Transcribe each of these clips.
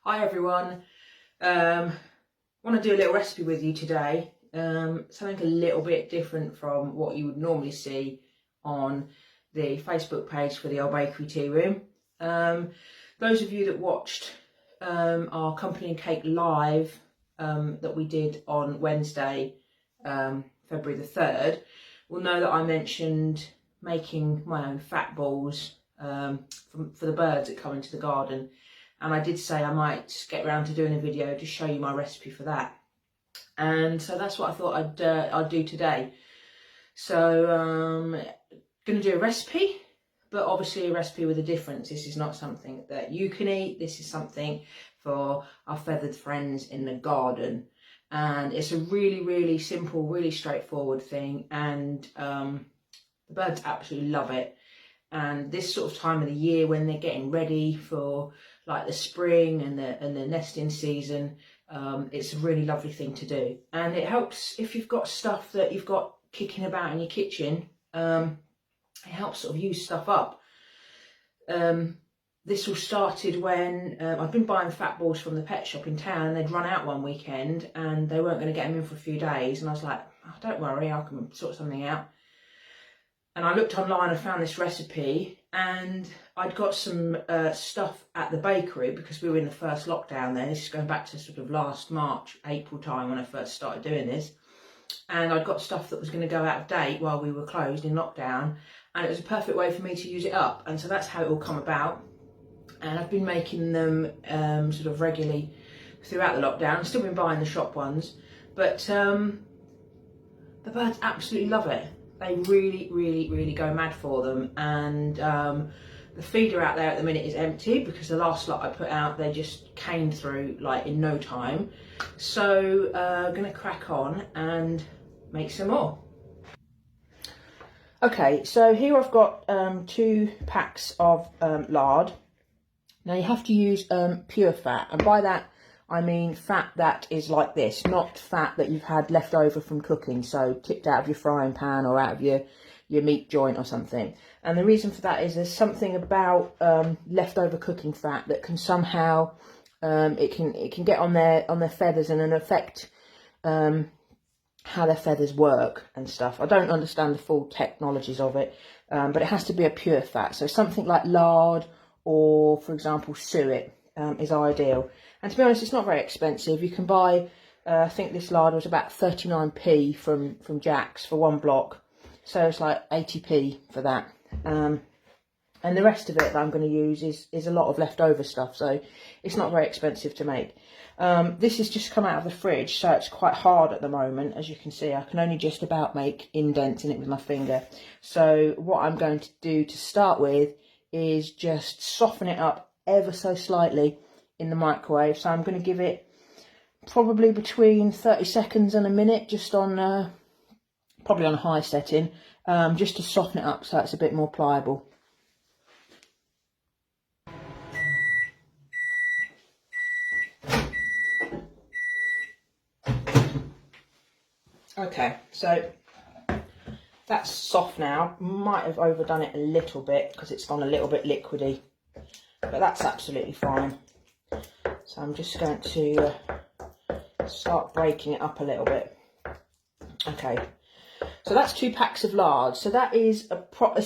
Hi everyone, want to do a little recipe with you today, something a little bit different from what you would normally see on the Facebook page for the Old Bakery Tea Room. Those of you that watched our Company and Cake Live that we did on Wednesday, February the 3rd, will know that I mentioned making my own fat balls for the birds that come into the garden. And I did say I might get around to doing a video to show you my recipe for that. And so that's what I thought I'd do today. So going to do a recipe, but obviously a recipe with a difference. This is not something that you can eat. This is something for our feathered friends in the garden. And it's a really, really simple, really straightforward thing. And the birds absolutely love it. And this sort of time of the year when they're getting ready for like the spring and the nesting season, it's a really lovely thing to do. And it helps if you've got stuff that you've got kicking about in your kitchen. It helps sort of use stuff up. This all started when I've been buying fat balls from the pet shop in town, and they'd run out one weekend and they weren't going to get them in for a few days. And I was like, oh, don't worry, I can sort something out. And I looked online and found this recipe, and I'd got some stuff at the bakery because we were in the first lockdown then. This is going back to sort of last March, April time when I first started doing this. And I'd got stuff that was going to go out of date while we were closed in lockdown, and it was a perfect way for me to use it up. And so that's how it all come about. And I've been making them sort of regularly throughout the lockdown. I've still been buying the shop ones, but the birds absolutely love it. They really, really, really go mad for them. And the feeder out there at the minute is empty because the last lot I put out, they just came through like in no time. So I'm going to crack on and make some more. Okay, so here I've got 2 packs of lard. Now you have to use pure fat, and by that I mean fat that is like this, not fat that you've had left over from cooking, so tipped out of your frying pan or out of your meat joint or something. And the reason for that is there's something about leftover cooking fat that can somehow it can get on their feathers and affect how their feathers work and stuff. I don't understand the full technologies of it, but it has to be a pure fat. So something like lard or, for example, suet is ideal. And to be honest, it's not very expensive. You can buy, I think this lard was about 39p from Jack's for 1 block. So it's like 80p for that. And the rest of it that I'm going to use is a lot of leftover stuff. So it's not very expensive to make. This has just come out of the fridge, so it's quite hard at the moment. As you can see, I can only just about make indents in it with my finger. So what I'm going to do to start with is just soften it up ever so slightly in the microwave. So I'm going to give it probably between 30 seconds and a minute, just on probably on a high setting, just to soften it up so it's a bit more pliable. Okay, so that's soft now. Might have overdone it a little bit because it's gone a little bit liquidy, but that's absolutely fine. So I'm just going to start breaking it up a little bit. Okay, so that's 2 packs of lard. So that is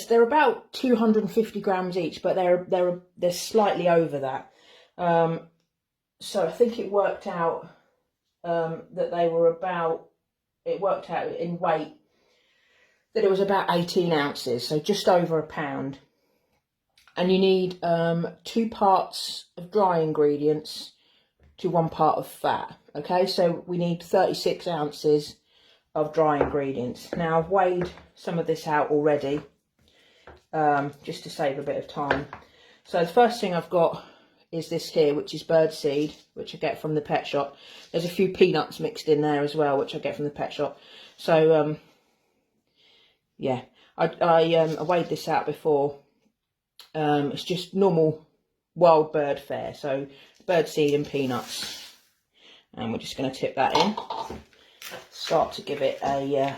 they're about 250 grams each, but they're slightly over that. So I think it worked out that they were about. It worked out in weight that it was about 18 ounces, so just over a pound. And you need 2 parts of dry ingredients to 1 part of fat. Okay, so we need 36 ounces of dry ingredients. Now I've weighed some of this out already, just to save a bit of time. So the first thing I've got is this here, which is bird seed, which I get from the pet shop. There's a few peanuts mixed in there as well, which I get from the pet shop. So yeah, I weighed this out before. It's just normal wild bird fare, so bird seed and peanuts. And we're just going to tip that in. Start to give it a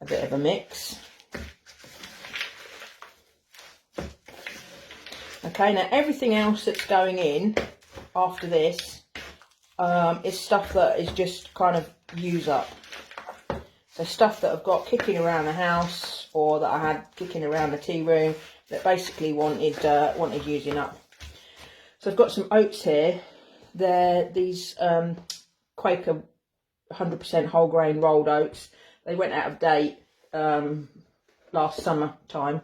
bit of a mix. Okay, now everything else that's going in after this is stuff that is just kind of use up. So stuff that I've got kicking around the house, or that I had kicking around the tea room, that basically wanted using up. So I've got some oats here. They're these Quaker 100% whole grain rolled oats. They went out of date last summer time,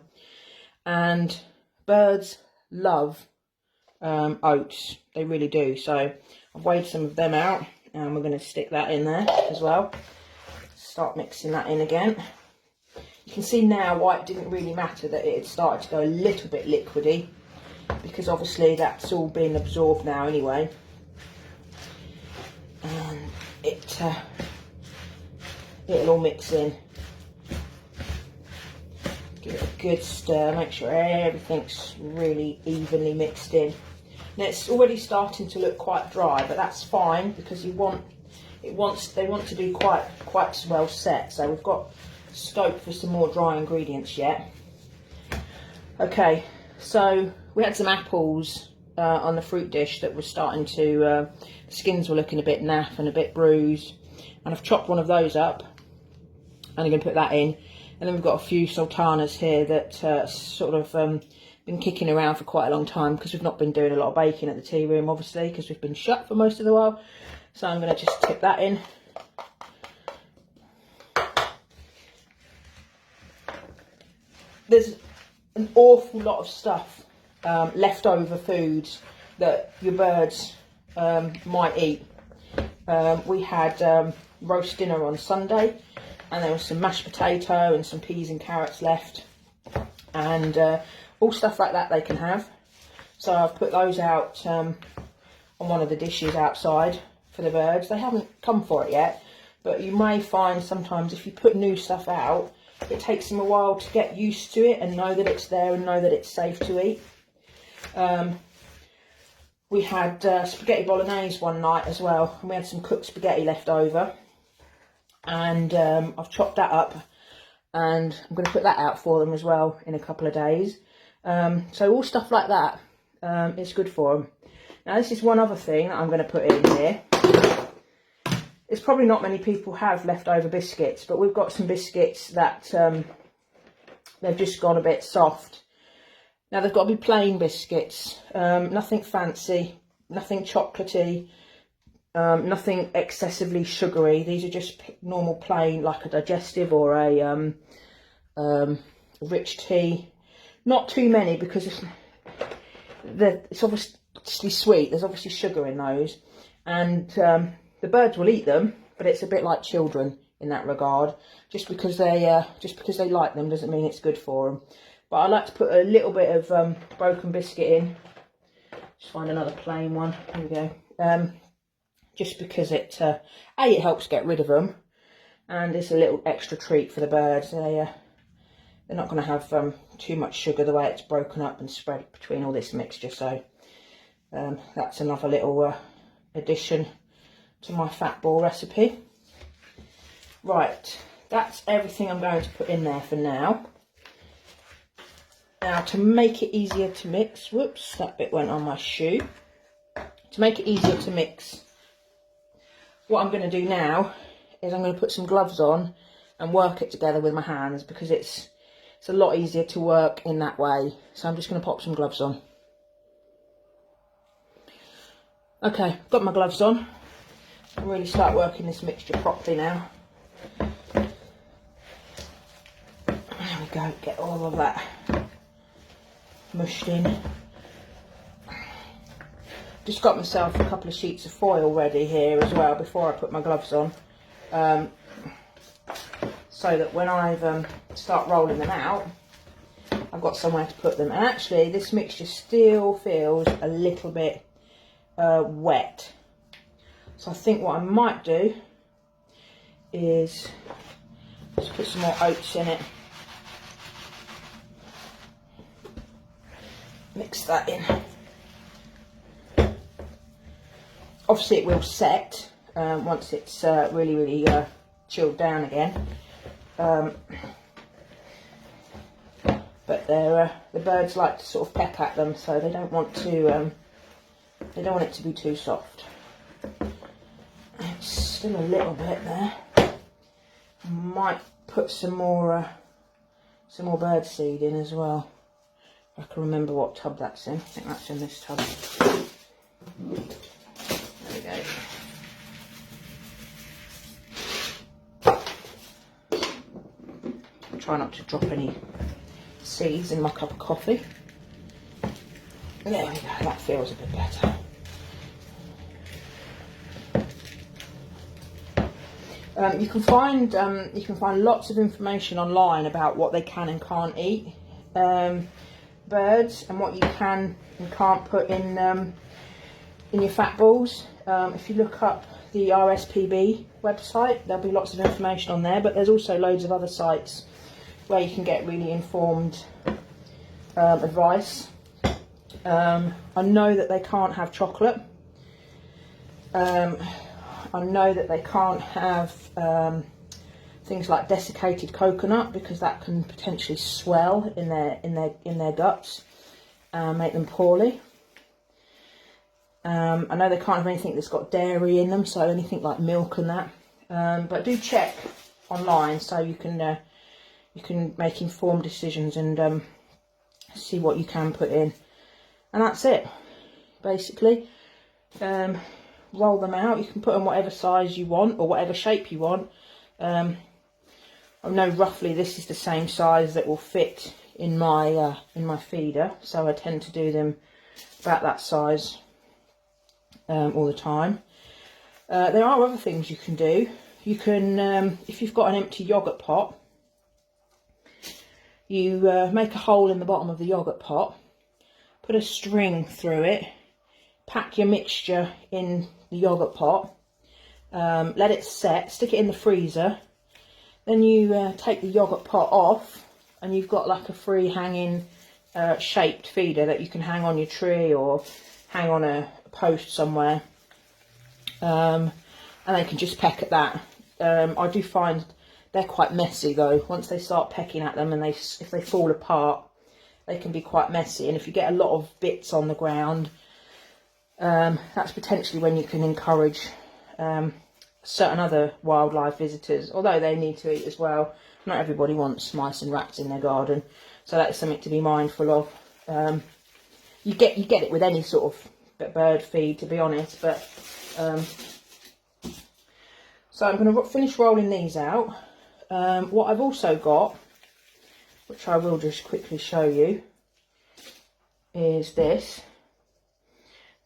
and birds love oats. They really do. So I've weighed some of them out, and we're going to stick that in there as well. Start mixing that in again. You can see now why it didn't really matter that it had started to go a little bit liquidy, because obviously that's all been absorbed now anyway. And it'll all mix in. Give it a good stir, make sure everything's really evenly mixed in. Now it's already starting to look quite dry, but that's fine, because they want to be quite well set. So we've got scope for some more dry ingredients yet. Okay, so we had some apples on the fruit dish that was starting to, the skins were looking a bit naff and a bit bruised, and I've chopped one of those up and I'm going to put that in. And then we've got a few sultanas here that sort of been kicking around for quite a long time, because we've not been doing a lot of baking at the tea room, obviously, because we've been shut for most of the while. So I'm going to just tip that in. There's an awful lot of stuff, leftover foods that your birds might eat. We had roast dinner on Sunday, and there was some mashed potato and some peas and carrots left, and all stuff like that they can have. So I've put those out on one of the dishes outside for the birds. They haven't come for it yet, but you may find sometimes if you put new stuff out, it takes them a while to get used to it and know that it's there and know that it's safe to eat. We had spaghetti bolognese one night as well, and we had some cooked spaghetti left over, and I've chopped that up, and I'm going to put that out for them as well in a couple of days. So all stuff like that is good for them. Now this is one other thing that I'm going to put in here. It's probably not many people have leftover biscuits, but we've got some biscuits that they've just gone a bit soft. Now they've got to be plain biscuits, nothing fancy, nothing chocolatey, nothing excessively sugary. These are just normal plain, like a digestive or a rich tea. Not too many, because it's obviously sweet. There's obviously sugar in those, and the birds will eat them, but it's a bit like children in that regard. Just because they like them doesn't mean it's good for them. But I like to put a little bit of broken biscuit in. Just find another plain one. Here we go. Just because it helps get rid of them, and it's a little extra treat for the birds. They're not going to have too much sugar the way it's broken up and spread between all this mixture. So that's another little addition to my fat ball recipe. Right, that's everything I'm going to put in there for now. Now, to make it easier to mix, whoops, that bit went on my shoe. To make it easier to mix, what I'm going to do now is I'm going to put some gloves on and work it together with my hands, because it's a lot easier to work in that way. So I'm just going to pop some gloves on. Okay, got my gloves on. I can really start working this mixture properly now. There we go, get all of that mushed in. Just got myself a couple of sheets of foil ready here as well before I put my gloves on, so that when I start rolling them out, I've got somewhere to put them. And actually this mixture still feels a little bit wet. So I think what I might do is just put some more oats in it. Mix that in. Obviously it will set once it's really chilled down again. But the birds like to sort of peck at them, so they don't want to You don't want it to be too soft. It's still a little bit there. Might put some more bird seed in as well. I can remember what tub that's in. I think that's in this tub. There we go. Try not to drop any seeds in my cup of coffee. There we go, that feels a bit better. You can find lots of information online about what they can and can't eat, birds, and what you can and can't put in your fat balls. If you look up the RSPB website, there'll be lots of information on there. But there's also loads of other sites where you can get really informed advice. I know that they can't have chocolate. I know that they can't have things like desiccated coconut, because that can potentially swell in their guts and make them poorly. I know they can't have anything that's got dairy in them, so anything like milk and that. But do check online so you can make informed decisions and see what you can put in. And that's it, basically. Roll them out. You can put them whatever size you want or whatever shape you want. I know roughly this is the same size that will fit in my feeder, so I tend to do them about that size all the time. There are other things you can do. You can, if you've got an empty yogurt pot, you make a hole in the bottom of the yogurt pot, put a string through it, pack your mixture in the yogurt pot, let it set, stick it in the freezer. Then you take the yogurt pot off, and you've got like a free hanging shaped feeder that you can hang on your tree or hang on a post somewhere, and they can just peck at that. I do find they're quite messy though. Once they start pecking at them, and if they fall apart, they can be quite messy. And if you get a lot of bits on the ground, that's potentially when you can encourage certain other wildlife visitors, although they need to eat as well. Not everybody wants mice and rats in their garden, so that's something to be mindful of. You get it with any sort of bird feed, to be honest. But so I'm going to finish rolling these out. What I've also got, which I will just quickly show you, is this.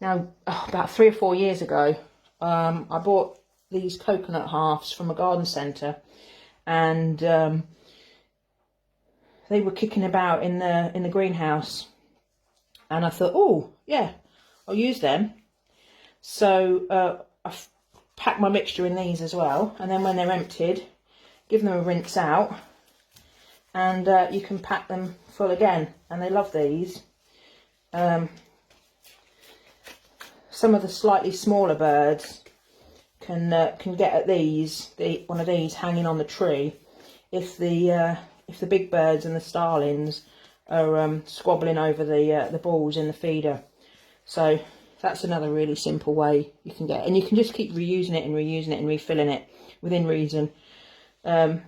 Now, about 3 or 4 years ago, I bought these coconut halves from a garden centre, and they were kicking about in the greenhouse, and I thought, oh yeah, I'll use them. So I've packed my mixture in these as well, and then when they're emptied, give them a rinse out, and you can pack them full again. And they love these. Some of the slightly smaller birds can get at these, one of these hanging on the tree, if the big birds and the starlings are squabbling over the balls in the feeder. So that's another really simple way you can get, and you can just keep reusing it and refilling it within reason. One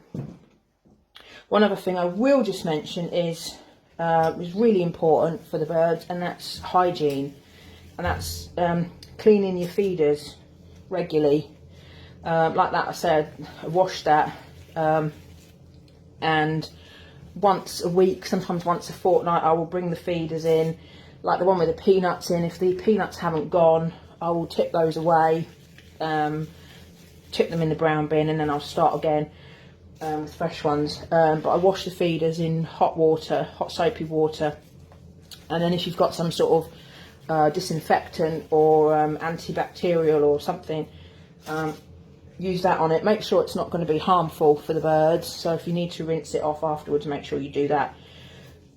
other thing I will just mention is really important for the birds, and that's hygiene. And that's cleaning your feeders regularly. Like that, I said, I wash that, and once a week, sometimes once a fortnight, I will bring the feeders in, like the one with the peanuts in. If the peanuts haven't gone, I will tip those away, tip them in the brown bin, and then I'll start again with fresh ones. But I wash the feeders in hot water, hot soapy water, and then if you've got some sort of disinfectant or antibacterial or something, use that on it. Make sure it's not going to be harmful for the birds, so if you need to rinse it off afterwards, make sure you do that.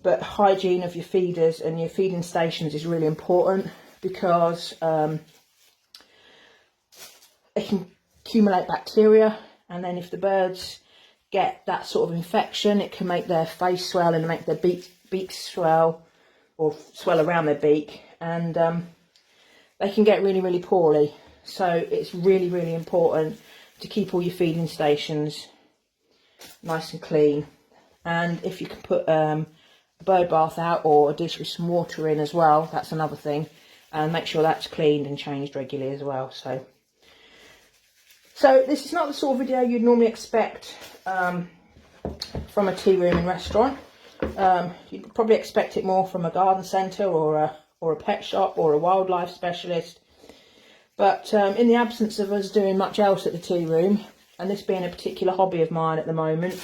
But hygiene of your feeders and your feeding stations is really important, because it can accumulate bacteria, and then if the birds get that sort of infection, it can make their face swell and make their beak swell, or swell around their beak, and they can get really, really poorly. So it's really, really important to keep all your feeding stations nice and clean. And if you can put a bird bath out or a dish with some water in as well, that's another thing. And make sure that's cleaned and changed regularly as well. So this is not the sort of video you'd normally expect from a tea room and restaurant. You'd probably expect it more from a garden centre or a pet shop or a wildlife specialist. But in the absence of us doing much else at the tea room, and this being a particular hobby of mine at the moment,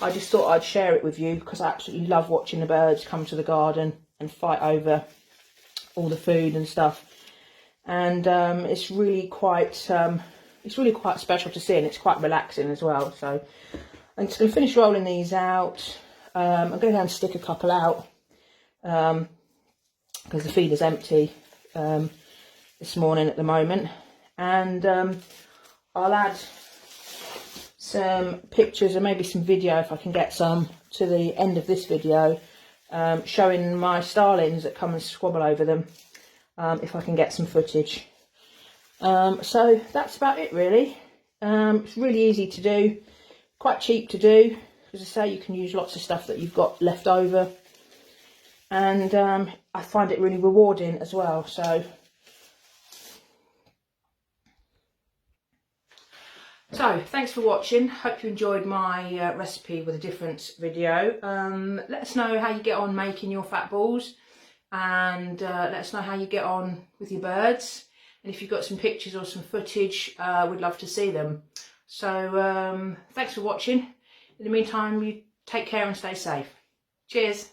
I just thought I'd share it with you because I absolutely love watching the birds come to the garden and fight over all the food and stuff. And it's really quite special to see, and it's quite relaxing as well. So I'm just going to finish rolling these out. I'm going to go and stick a couple out because the feeder's empty this morning at the moment. And I'll add some pictures and maybe some video if I can get some to the end of this video, showing my starlings that come and squabble over them, if I can get some footage. So that's about it really. It's really easy to do, quite cheap to do. As I say, you can use lots of stuff that you've got left over, and I find it really rewarding as well. So thanks for watching. Hope you enjoyed my recipe with a difference video. Let us know how you get on making your fat balls, and let us know how you get on with your birds. And if you've got some pictures or some footage, we'd love to see them. So thanks for watching. In the meantime, you take care and stay safe. Cheers.